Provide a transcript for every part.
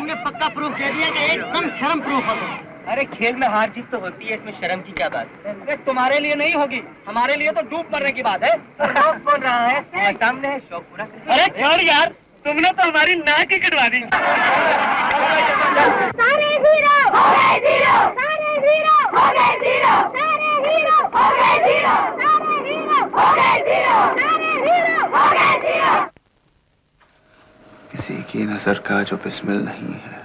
ने पक्का प्रूफ दे दिया कि एकदम शर्म प्रूफ हो। अरे खेल में हार जीत तो होती है, इसमें शर्म की क्या बात है? अरे तुम्हारे लिए नहीं होगी, हमारे लिए तो डूब मरने की बात है। शौक बोल रहा है, तुम्हारे सामने है, शौक पूरा कर। अरे छोड़ यार, तुमने तो हमारी नाक ही कटवा दी। सारे हीरो हो गए जीरो, सारे हीरो हो गए जीरो, सारे हीरो हो गए जीरो, सारे हीरो हो गए जीरो, सारे हीरो हो गए जीरो। किसी की नजर का जो बिस्मिल नहीं है,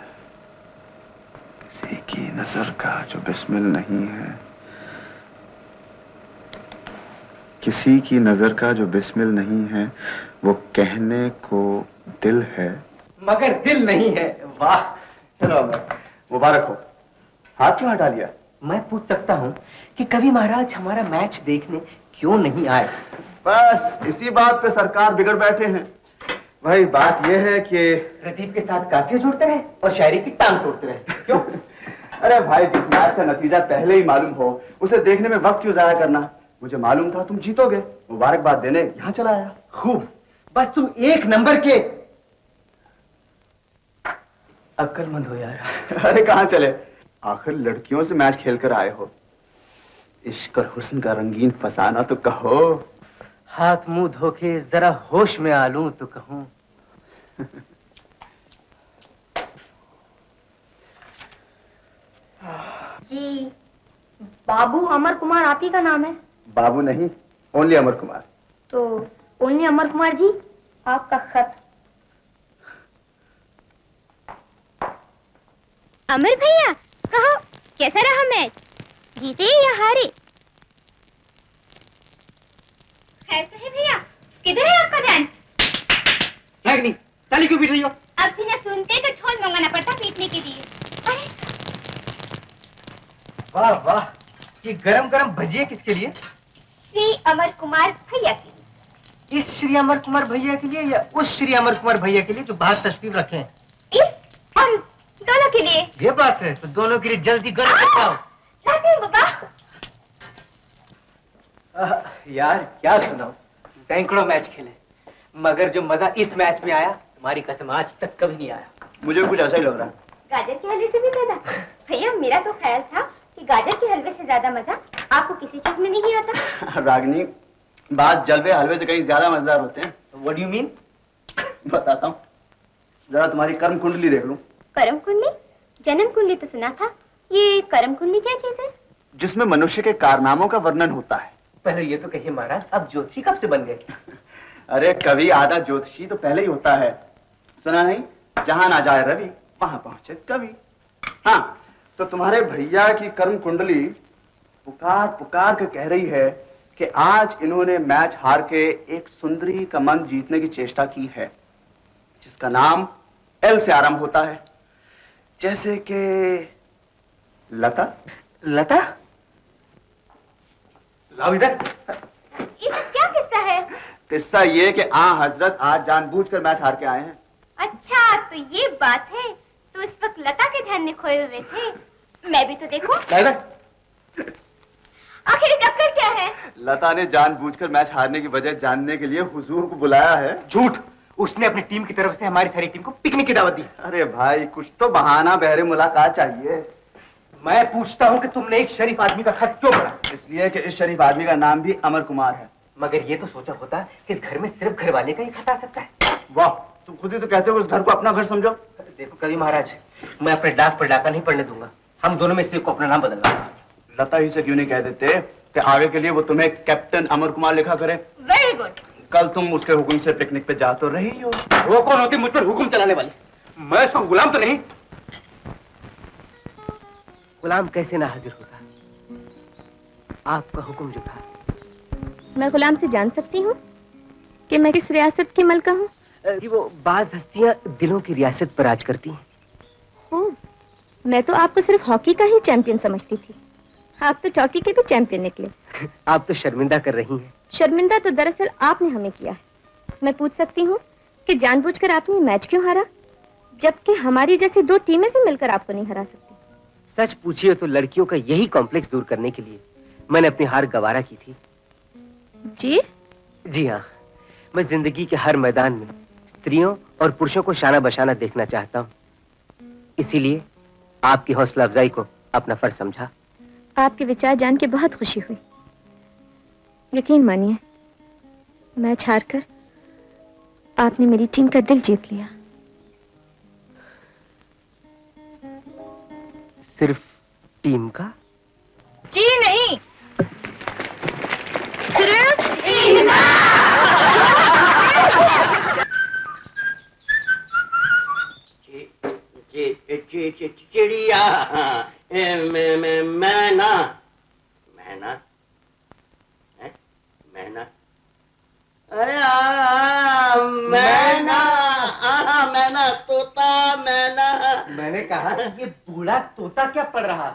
किसी की नजर का जो बिस्मिल नहीं है, किसी की नजर का जो बिस्मिल नहीं है, वो कहने को दिल है मगर दिल नहीं है। वाह, चलो मुबारक हो। हाथ क्यों हटा लिया? मैं पूछ सकता हूँ कि कवि महाराज हमारा मैच देखने क्यों नहीं आए? बस इसी बात पे सरकार बिगड़ बैठे हैं। भाई बात यह है कि प्रदीप के साथ काफिया जोड़ते रहे और शायरी की टांग तोड़ते रहे। क्यों? अरे भाई, जिस मैच का नतीजा पहले ही मालूम हो उसे देखने में वक्त क्यों जाया करना? मुझे मालूम था तुम जीतोगे, मुबारकबाद देने यहाँ चला आया। खूब, बस तुम एक नंबर के अक्लमंद हो यार। अरे कहाँ चले, आखिर लड़कियों से मैच खेलकर आए हो। इश्क और हुस्न का रंगीन फसाना तो कहो। हाथ मुंह धोके जरा होश में आ लूं तो कहूं। जी, बाबू अमर कुमार आप ही का नाम है? बाबू नहीं, ओनली अमर कुमार। तो ओनली अमर कुमार जी, आपका खत। अमर भैया, कहो कैसा रहा मैच, जीते या हारे? खैर से है भैया, किधर है आपका ध्यान? नहीं, ताली क्यों पीट रही हो? अब बिना सुनते तो ढोल मंगाना पड़ता पीटने के लिए। अरे वाह वाह, ये गरम गरम भजिए किसके लिए? श्री अमर कुमार भैया के लिए। इस श्री अमर कुमार भैया के लिए या उस श्री अमर कुमार भैया के लिए जो बाहर तशरीफ रखे हैं? इस और उस, दोनों के लिए। ये बात है, तो दोनों के लिए जल्दी गर्म करवाओ। लाते हैं बाबा। यार क्या सुनाऊं, सैकड़ों मैच खेले, मगर जो मजा इस मैच में आया, तुम्हारी कसम आज तक कभी नहीं आया। मुझे कुछ ऐसा ही लग रहा है। गाजर के हलवे से भी ज्यादा? भैया मेरा तो ख्याल था कि गाजर के हलवे से ज्यादा मजा आपको किसी चीज में नहीं आता। रागिनी, बास जलवे हलवे से कहीं ज्यादा मजेदार होते हैं। What do you mean? बताता हूँ, जरा तुम्हारी कर्म कुंडली देख लूं। कर्म कुंडली? जन्म कुंडली तो सुना था, ये कर्म कुंडली क्या चीज है? जिसमें मनुष्य के कारनामों का वर्णन होता है। पहले ये तो कहिए महाराज, अब ज्योतिषी कब से बन गए? अरे कवि आधा ज्योतिषी तो पहले ही होता है, सुना नहीं? जहां ना जाए रवि वहां पहुंचे कवि। हाँ, तो तुम्हारे भैया की कर्म कुंडली पुकार पुकार के कह रही है कि आज इन्होंने मैच हार के एक सुंदरी का मन जीतने की चेष्टा की है, जिसका नाम एल से आरंभ होता है, जैसे कि लता। लता? लाओ इधर। इसका क्या किस्सा है? किस्सा ये कि हजरत आज जानबूझकर मैच हार के आए हैं। अच्छा तो ये बात है, तो इस वक्त लता के ध्यान में खोए हुए थे। मैं भी तो देखूं। आखिर ये चक्कर क्या है? लता ने जानबूझकर मैच हारने की वजह जानने के लिए हुजूर को बुलाया है। झूठ, उसने अपनी टीम की तरफ से हमारी सारी टीम को पिकनिक की दावत दी। अरे भाई, कुछ तो बहाना बहरे मुलाकात चाहिए। मैं पूछता हूँ कि तुमने एक शरीफ आदमी का खत क्यों पढ़ा? इसलिए कि इस शरीफ आदमी का नाम भी अमर कुमार है। मगर ये तो सोचा होता कि इस घर में सिर्फ घर वाले का ही खत आ सकता है। वाह, तुम खुद ही तो कहते हो उस घर को अपना घर समझो। देखो कवि महाराज, मैं अपने डाक पर डाका नहीं पढ़ने दूंगा। हम दोनों में से एक को अपना नाम बदलना। लता ही से क्यों नहीं कह देते कि आगे के लिए वो तुम्हें कैप्टन अमर कुमार लिखा करे? Very good. कल तुम उसके हुक्म से पिकनिक पे जा तो रही हो। वो कौन होती मुझ पर हुक्म चलाने वाली? मैं उसका गुलाम तो नहीं। गुलाम कैसे ना हाजिर होता? आपका हुक्म जो था। मैं गुलाम से जान सकती हूँ कि मैं किस रियासत की मलका हूँ? वो बाज हस्तियां दिलों की रियासत पर राज करती हैं। खूब, मैं तो आपको सिर्फ हॉकी का ही चैंपियन समझती थी। आप तो चौकी के भी चैंपियन निकले। आप तो शर्मिंदा कर रही हैं। शर्मिंदा तो दरअसल आपने हमें किया है। मैं पूछ सकती हूँ कि जानबूझकर आपने मैच क्यों हारा, जबकि हमारी जैसी दो टीमें भी मिलकर आपको नहीं हरा सकती? सच पूछिए तो लड़कियों का यही कॉम्प्लेक्स दूर करने के लिए मैंने अपनी हार गवारा की थी। जी हाँ, मैं जिंदगी के हर मैदान में स्त्रियों और पुरुषों को शाना बशाना देखना चाहता हूँ। इसीलिए आपकी हौसला अफजाई को अपना फर्ज समझा। आपके विचार जान के बहुत खुशी हुई। यकीन मानिए, मैच हारकर आपने मेरी टीम का दिल जीत लिया। सिर्फ टीम का? जी नहीं, सिर्फ चिड़िया मैना मैना मैना अरे मैना मैना तोता मैना। मैंने कहा ये बूढ़ा तोता क्या पढ़ रहा?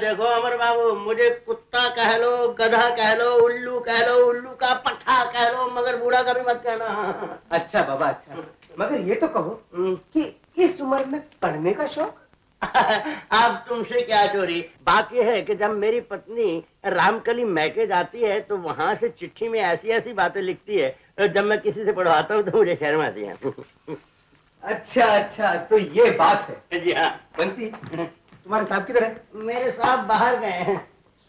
देखो अमर बाबू, मुझे कुत्ता कह लो, गधा कह लो, उल्लू कह लो, उल्लू का पट्ठा कह लो, मगर बूढ़ा कभी मत कहना। अच्छा बाबा, अच्छा, मगर ये तो कहो कि इस उम्र में पढ़ने का शौक? अब तुमसे क्या चोरी। बात यह है कि जब मेरी पत्नी रामकली मैके जाती है तो वहां से चिट्ठी में ऐसी ऐसी बातें लिखती है, जब मैं किसी से पढ़वाता हूँ तो मुझे शर्म आती है। अच्छा अच्छा, तो ये बात है। जी हाँ। बंसी, तुम्हारे साहब किधर है? मेरे साहब बाहर गए हैं।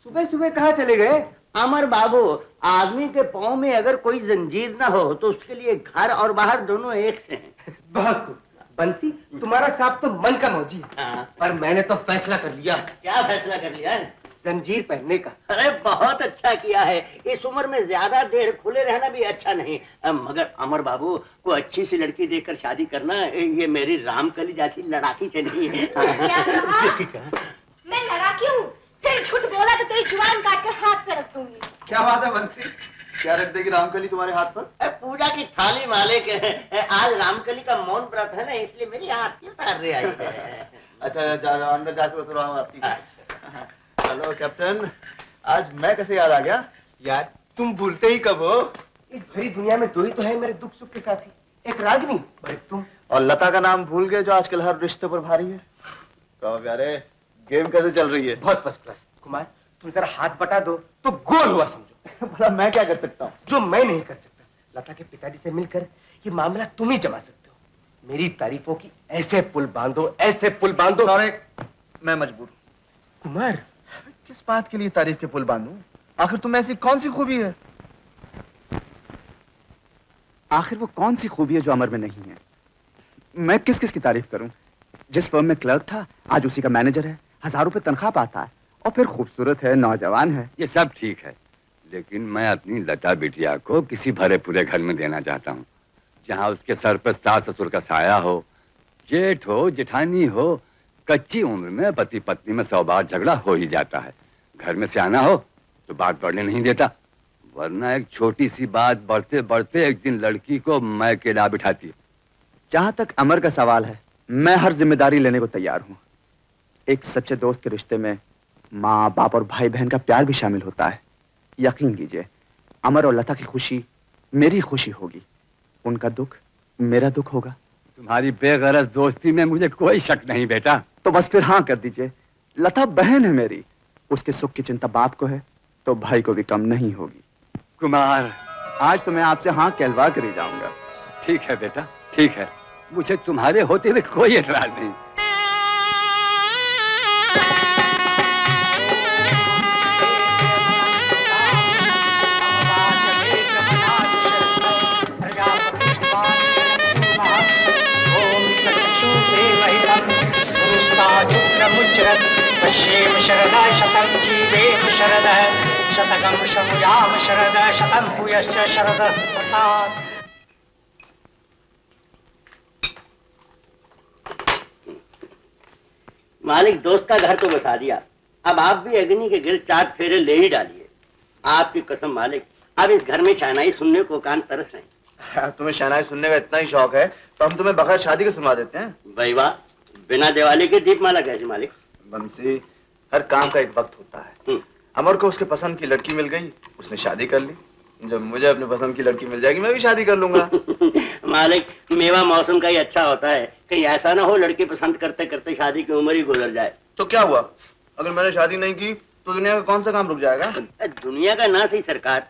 सुबह सुबह कहाँ चले गए? अमर बाबू, आदमी के पाँव में अगर कोई जंजीर ना हो तो उसके लिए घर और बाहर दोनों एक से हैं। बहुत खूब। बंसी, तुम्हारा साहब तो मन का मौजी है। हाँ। पर मैंने तो फैसला कर लिया। क्या फैसला कर लिया है? जंजीर पहनने का। अरे बहुत अच्छा किया है। इस उम्र में ज्यादा देर खुले रहना भी अच्छा नहीं। मगर अमर बाबू को अच्छी सी लड़की देखकर शादी करना, ये मेरी रामकली जैसी लड़ाकी से नहीं है। मैं लड़ाकी हूँ? फिर झूठ बोला तो तेरी जुबान काट कर हाथ पे रख दूंगी। क्या बात है बंसी, क्या रख देगी रामकली तुम्हारे हाथ पर? पूजा की थाली मालिक, आज रामकली का मौन व्रत है ना, इसलिए मेरी आरती उतार रही आई है। अच्छा जाओ अंदर जाके उतरो आरती। हेलो कैप्टन, आज मैं कैसे याद आ गया? यार तुम भूलते ही कब हो? इस भरी दुनिया में दो ही तो है मेरे दुख सुख के साथी, एक रागिनी और एक तुम। और लता का नाम भूल गए जो आजकल हर रिश्ते पर भारी है। कहो प्यारे, गेम कैसे चल रही है? बहुत फर्स्ट क्लास। कुमार, तुम जरा हाथ बटा दो तो गोल हुआ समझो। भला मैं क्या कर सकता हूँ? जो मैं नहीं कर सकता, लता के पिताजी से मिलकर ये मामला तुम ही जमा सकते हो। मेरी तारीफों की ऐसे पुल बांधो, ऐसे पुल बांधो। सॉरी, मैं मजबूर हूँ। कुमार, किस बात के लिए तारीफ के पुल बांधूं? आखिर तुम ऐसी कौन सी खूबी है? आखिर वो कौन सी खूबी है जो अमर में नहीं है? मैं किस किस की तारीफ करूं? जिस फर्म में क्लर्क था आज उसी का मैनेजर है, 1000 रुपए तनख्वाह पाता है, और फिर खूबसूरत है, नौजवान है। ये सब ठीक है, लेकिन मैं अपनी लता बिटिया को किसी भरे पूरे घर में देना चाहता हूँ, जहाँ उसके सर पर सास ससुर का साया हो, जेठ हो, जेठानी हो। कच्ची उम्र में पति पत्नी में 100 बार झगड़ा हो ही जाता है। घर में सियाना हो तो बात बढ़ने नहीं देता, वरना एक छोटी सी बात बढ़ते बढ़ते एक दिन लड़की को मैं केला बिठाती है। जहां तक अमर का सवाल है, मैं हर जिम्मेदारी लेने को तैयार हूं। एक सच्चे दोस्त के रिश्ते में माँ बाप और भाई बहन का प्यार भी शामिल होता है। यकीन कीजिए, अमर और लता की खुशी मेरी खुशी होगी, उनका दुख मेरा दुख होगा। तुम्हारी बेगरज दोस्ती में मुझे कोई शक नहीं बेटा। तो बस फिर हाँ कर दीजिए। लता बहन है मेरी, उसके सुख की चिंता बाप को है तो भाई को भी कम नहीं होगी। कुमार, आज तो मैं आपसे हाँ कहलवा कर ही जाऊंगा। ठीक है बेटा, ठीक है, मुझे तुम्हारे होते हुए कोई एतराज नहीं। पश्येम शरदा शतं जीवेम शरदः शतकं शमुयाम शरदः शतं भूयश्च शरदः प्रसाद। मालिक, दोस्त का घर तो बसा दिया, अब आप भी अग्नि के गिर 4 फेरे ले ही डालिए। आपकी कसम मालिक, अब इस घर में शहनाई सुनने को कान तरस रहे। तुम्हें शहनाई सुनने का इतना ही शौक है तो हम तुम्हें बगैर शादी के सुनवा देते हैं। भाई वाह, बिना दिवाली के दीपमाला कैसे मालिक? बंसी, हर काम का एक वक्त होता है। अमर को उसके पसंद की लड़की मिल गई, उसने शादी कर ली। जब मुझे अपने पसंद की लड़की मिल जाएगी मैं भी शादी कर लूंगा। मालिक, मेवा मौसम का ही अच्छा होता है, कहीं ऐसा ना हो लड़की पसंद करते करते शादी की उम्र ही गुजर जाए। तो क्या हुआ, अगर मैंने शादी नहीं की तो दुनिया का कौन सा काम रुक जाएगा? दुनिया का ना सही सरकार,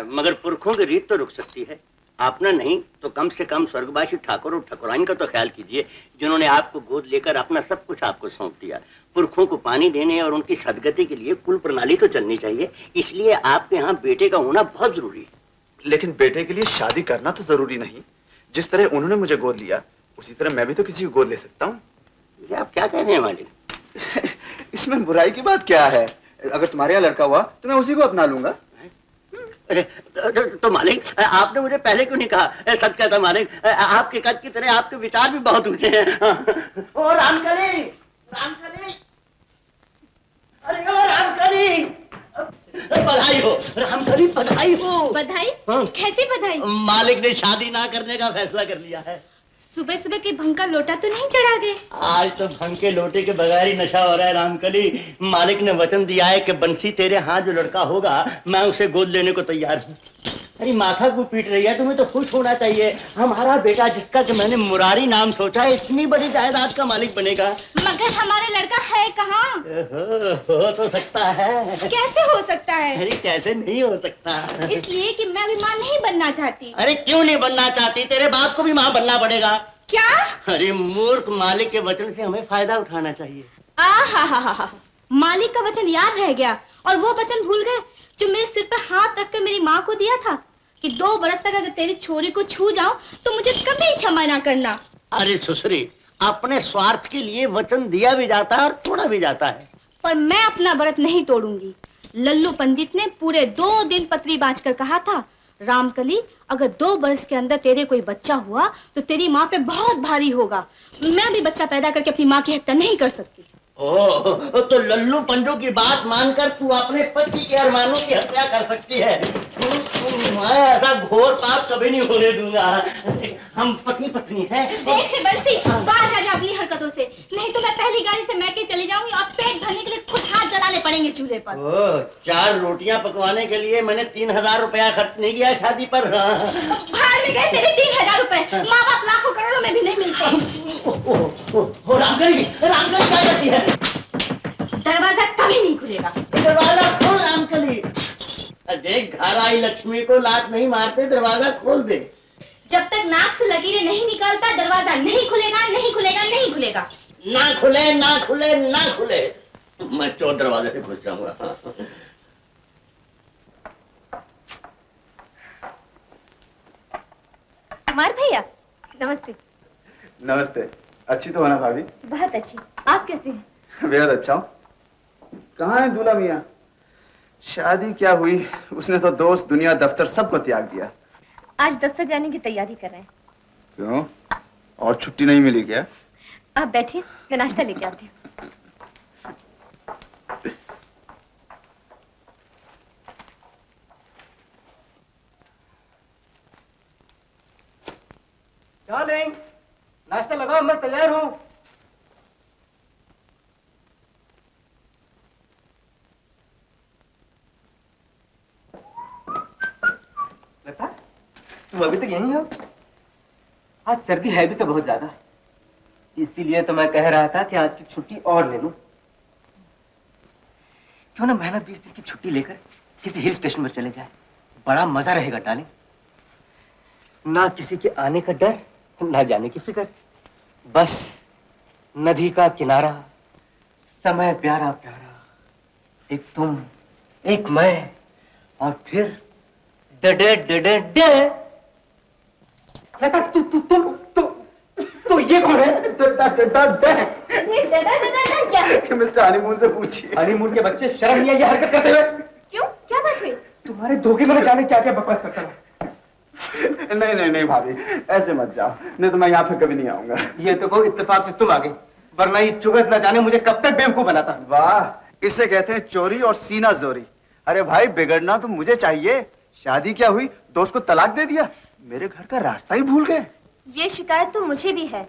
मगर पुरखों की रीत तो रुक सकती है। आपने नहीं तो कम से कम स्वर्गवासी ठाकुर और ठाकुराइन का तो ख्याल कीजिए, जिन्होंने आपको गोद लेकर अपना सब कुछ आपको सौंप दिया। पुरखों को पानी देने और उनकी सदगति के लिए कुल प्रणाली तो चलनी चाहिए, इसलिए आपके यहाँ बेटे का होना बहुत जरूरी है। लेकिन बेटे के लिए शादी करना तो जरूरी नहीं। जिस तरह उन्होंने मुझे गोद लिया उसी तरह मैं भी तो किसी को गोद ले सकता हूँ। ये आप क्या कह रहे हैं मालिक? इसमें बुराई की बात क्या है? अगर तुम्हारे यहाँ लड़का हुआ तो मैं उसी को अपना लूंगा। अरे तो मालिक आपने मुझे पहले क्यों नहीं कहा? सच कहता मालिक, आपके कद की तरह आपके विचार भी बहुत ऊंचे हैं। ओ रामकली, रामकली, अरे ओ रामकली, बधाई हो रामकली, बधाई हो। बधाई? हाँ। कैसी बधाई? मालिक ने शादी ना करने का फैसला कर लिया है। सुबह सुबह के भंग का लोटा तो नहीं चढ़ा गए? आज तो भंग के लोटे के बगैर ही नशा हो रहा है रामकली। मालिक ने वचन दिया है कि बंसी तेरे हाथ जो लड़का होगा मैं उसे गोद लेने को तैयार हूँ। अरे माथा को पीट रही है, तुम्हें तो खुश होना चाहिए। हमारा बेटा जिसका कि मैंने मुरारी नाम सोचा है इतनी बड़ी जायदाद का मालिक बनेगा। मगर हमारा लड़का है कहाँ? हो तो सकता है। कैसे हो सकता है? अरे कैसे नहीं हो सकता? इसलिए कि मैं अभी मां नहीं बनना चाहती। अरे क्यों नहीं बनना चाहती? तेरे बाप को भी माँ बनना पड़ेगा। क्या? अरे मूर्ख, मालिक के वचन से हमें फायदा उठाना चाहिए। आहा, मालिक का वचन याद रह गया और वो वचन भूल गए जो मेरे सिर पर हाथ रख कर मेरी माँ को दिया था कि 2 बरस तक अगर तेरी छोरी को छू जाऊं तो मुझे कभी क्षमा ना करना। अरे सुसरी, अपने स्वार्थ के लिए वचन दिया भी जाता है और तोड़ा भी जाता है। पर मैं अपना व्रत नहीं तोड़ूंगी। लल्लू पंडित ने पूरे 2 दिन पत्री बांच कर कहा था, रामकली अगर 2 बरस के अंदर तेरे कोई बच्चा हुआ तो तेरी माँ पे बहुत भारी होगा। मैं भी बच्चा पैदा करके अपनी माँ की हत्या नहीं कर सकती। ओह, तो लल्लू पंडू की बात मानकर तू अपने पति के अरमानों की हत्या कर सकती है। मैं ऐसा घोर पाप कभी नहीं होने दूंगा। हम पति पत्नी हैं। बंसी, बाहर जा अपनी हरकतों से, नहीं तो मैं पहली गाड़ी से मैके चली जाऊंगी और पेट भरने के लिए खुद हाथ जलाने पड़ेंगे चूल्हे पर। ओह, 4 रोटियां पकवाने के लिए मैंने 3000 रुपया खर्च नहीं किया शादी पर। भाड़ में गए तेरे 3000 रुपए, माँ बाप लाखों करोड़ों में भी नहीं मिलते। रामकली क्या करती है? दरवाजा कभी नहीं खुलेगा। दरवाजा खोल रामकली। देख, घर आई लक्ष्मी को लात नहीं मारते, दरवाजा खोल दे। जब तक नाक से लकीरें नहीं निकलता दरवाजा नहीं खुलेगा, नहीं खुलेगा, नहीं खुलेगा। ना खुले, ना खुले, ना खुले। मैं चोर दरवाजे से घुस जाऊंगा। कुमार भैया, नमस्ते। नमस्ते। अच्छी तो होना भाभी? बहुत अच्छी। आप कैसे हैं? बेहद अच्छा हूँ। कहाँ है दूल्हा मियाँ? शादी क्या हुई, उसने तो दोस्त दुनिया दफ्तर सबको त्याग दिया। आज दफ्तर जाने की तैयारी कर रहे हैं। क्यों, और छुट्टी नहीं मिली क्या? आप बैठिए, मैं नाश्ता लेके आती हूँ। डार्लिंग, नाश्ता लगाओ, मैं तैयार हूँ। लता, तुम अभी तक यहीं हो? आज सर्दी है भी तो बहुत ज्यादा, इसीलिए तो मैं कह रहा था कि आज की छुट्टी और ले लूं। क्यों ना महीना 20 दिन की छुट्टी लेकर किसी हिल स्टेशन पर चले जाए, बड़ा मजा रहेगा डार्लिंग। ना किसी के आने का डर, ना जाने की फिक्र, बस नदी का किनारा, समय प्यारा प्यारा, एक तुम, एक मैं, और फिर डडे डडे डे। लता, तो ये कौन है? मिस्टर हनीमून से पूछिए। हनीमून के बच्चे, शर्म नहीं है ये हरकत करते हुए? क्यों, क्या बात हुई? तुम्हारे धोखे में जाने क्या क्या बकवास करता हूँ। नहीं नहीं नहीं भाभी, ऐसे मत जाओ, नहीं तो मैं यहाँ पे कभी नहीं आऊंगा। ये तो को इत्तेफाक से तुम आ गए, वरना ये चुगत न जाने मुझे कब तक बेवकूफ बनाता। वाह, इसे कहते हैं चोरी और सीना जोरी। अरे भाई, बिगड़ना तो मुझे चाहिए। शादी क्या हुई, दोस्त को तलाक दे दिया, मेरे घर का रास्ता ही भूल गए। ये शिकायत तो मुझे भी है।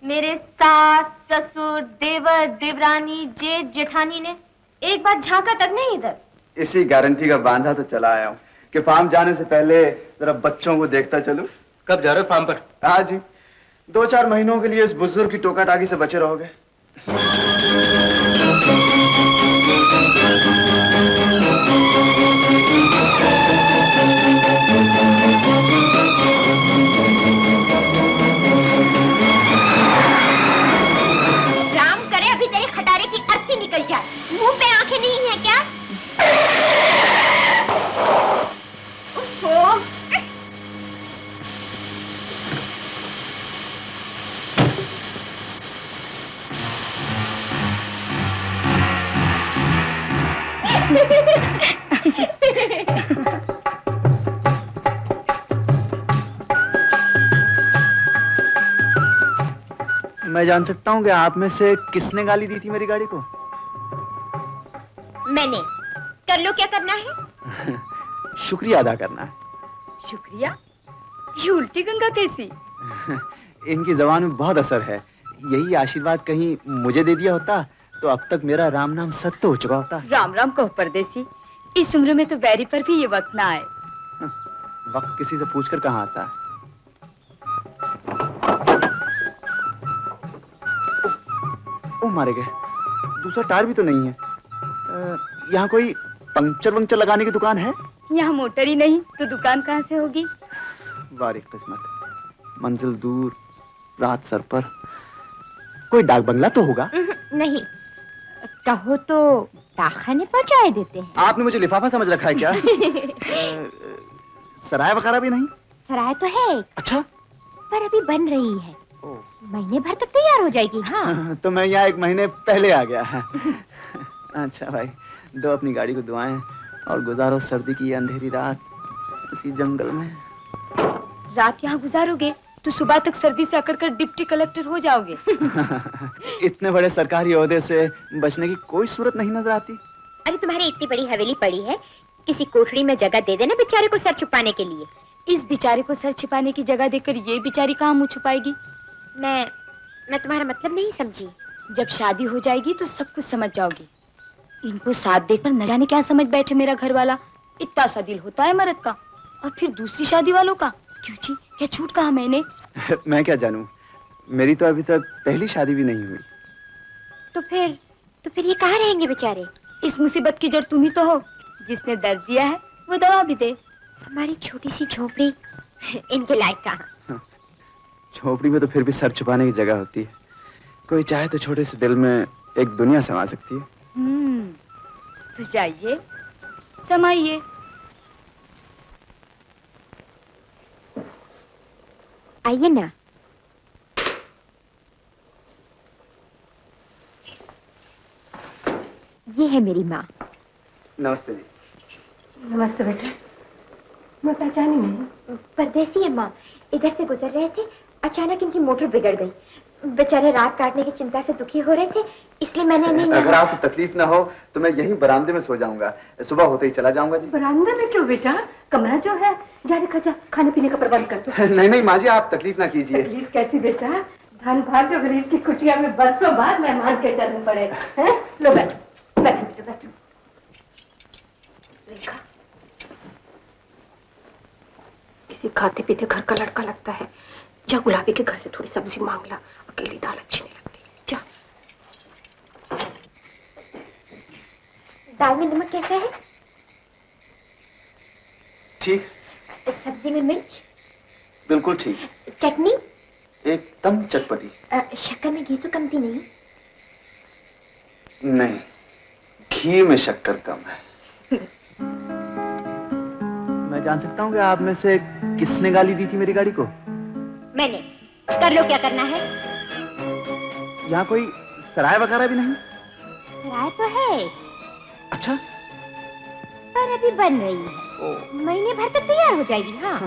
मेरे सास, ससुर, देवर, देवरानी, जेठ, जेठानी ने एक बार झांका तक नहीं इधर। इसी गारंटी का बांधा तो चला आया हूँ कि फार्म जाने से पहले जरा बच्चों को देखता चलूं। कब जा रहे हो फार्म पर? आज ही। 2-4 महीनों के लिए इस बुजुर्ग की टोका टाकी से बचे रहोगे। मैं जान सकता हूँ कि आप में से किसने गाली दी थी मेरी गाड़ी को? मैंने। कर लो, क्या करना है? शुक्रिया अदा करना है। शुक्रिया? ये उल्टी गंगा कैसी? इनकी जबान में बहुत असर है। यही आशीर्वाद कहीं मुझे दे दिया होता तो अब तक मेरा राम नाम सत्य हो चुका होता। राम राम कहो परदेसी, इस उम्र में तो बैरी पर भी ये वक्त ना आए। वक्त किसी से पूछकर कहाँ आता है। ओ मारे गए, दूसरा टायर भी तो नहीं है। यहाँ कोई पंक्चर वंक्चर लगाने की दुकान है? यहाँ मोटर ही नहीं तो दुकान कहाँ से होगी? बारीक किस्मत, मंजिल दूर, रात सर पर। कोई डाक बंगला तो होगा? नहीं, कहो तो डाकखाने पहुंचाए देते हैं। आपने मुझे लिफाफा समझ रखा है क्या? सराय वगैरह भी नहीं? सराय तो है, अच्छा, पर अभी बन रही है। महीने भर तक तैयार हो जाएगी। हाँ। तो मैं यहाँ 1 महीने पहले आ गया। अच्छा भाई, दो अपनी गाड़ी को दुआएं और गुजारो सर्दी की ये अंधेरी रात इसी जंगल में। रात यहाँ गुजारोगे तो सुबह तक सर्दी से अकड़कर डिप्टी कलेक्टर हो जाओगे। इतने बड़े सरकारी ओहदे से बचने की कोई सूरत नहीं नजर आती। अरे तुम्हारी इतनी बड़ी हवेली पड़ी है, किसी कोठड़ी में जगह दे देना बेचारे को सर छुपाने के लिए। इस बेचारे को सर छिपाने की जगह देकर ये बेचारी कहाँ मुँह छुपाएगी? मैं तुम्हारा मतलब नहीं समझी। जब शादी हो जाएगी तो सब कुछ समझ जाओगी। इनको साथ देकर न जाने क्या समझ बैठे मेरा घर वाला। इतना सा दिल होता है मर्द का, और फिर दूसरी शादी वालों का। क्यों जी, क्या छूट कहा मैंने? मैं क्या जानूं, मेरी तो अभी तक पहली शादी भी नहीं हुई। तो फिर ये कहाँ रहेंगे बेचारे? इस मुसीबत की जड़ तुम ही तो हो। जिसने दर्द दिया है वो दवा भी दे। हमारी छोटी सी झोपड़ी इनके लायक कहाँ? झोपड़ी में तो फिर भी सर छुपाने की जगह होती है। कोई चाहे तो छोटे से दिल में एक दुनिया समा सकती है। तो जाइए, समाइए। आइए ना। ये है मेरी माँ। नमस्ते जी। नमस्ते बेटा। मैं पहचानी नहीं। परदेसी है माँ, इधर से गुजर रहे थे, अचानक इनकी मोटर बिगड़ गई। बेचारे रात काटने की चिंता से दुखी हो रहे थे, इसलिए मैंने इन्हें अगर आपको तकलीफ ना हो तो मैं यहीं बरामदे में सो जाऊंगा। सुबह होते ही चला जाऊंगा जी। बरामदे में क्यों बेटा? कमरा जो है, जा देखा जा, खाने पीने का प्रबंध कर दो। नहीं नहीं माँ जी, आप तकलीफ ना कीजिए। तकलीफ कैसी बेटा? धन भाग जो गरीब की कुटिया में बरसों बाद मेहमान के चलने पड़े हैं। लो बैठो बैठो बेटा बैठो। रेखा, किसी खाते पीते घर का लड़का लगता है। जा गुलाबी के घर से थोड़ी सब्जी मांग ला, अकेली दाल अच्छी नहीं लगती। जा। दाल में नमक कैसा है? ठीक। सब्जी में मिर्च? बिल्कुल ठीक। चटनी? एकदम चटपटी। शक्कर में घी तो कमती नहीं? नहीं, घी में शक्कर कम है। मैं जान सकता हूँ कि आप में से किसने गाली दी थी मेरी गाड़ी को? मैंने। कर लो, क्या करना है? यहाँ कोई सराय वगैरह भी नहीं? सराय तो है। अच्छा, पर अभी बन रही है। महीने भर तक तैयार हो जाएगी। हाँ।